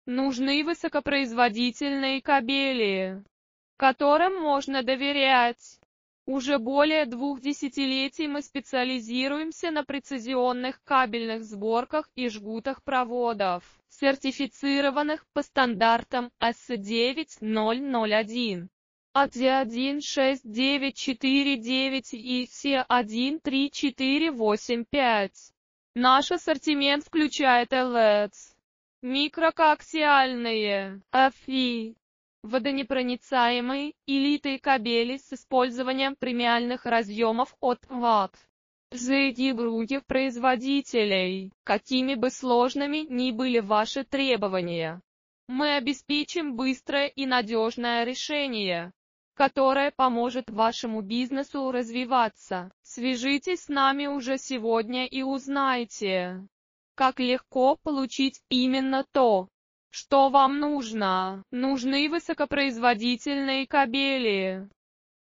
Нужны высокопроизводительные кабели, которым можно доверять. Уже более 2 десятилетий мы специализируемся на прецизионных кабельных сборках и жгутах проводов, сертифицированных по стандартам AS9001, AD16949 и CE13485. Наш ассортимент включает LEDs, микрокоаксиальные, FI, водонепроницаемые и литые кабели с использованием премиальных разъемов от Watt. Ждите других производителей, какими бы сложными ни были ваши требования. Мы обеспечим быстрое и надежное решение, которое поможет вашему бизнесу развиваться. Свяжитесь с нами уже сегодня и узнайте, как легко получить именно то, что вам нужно. Нужны высокопроизводительные кабели,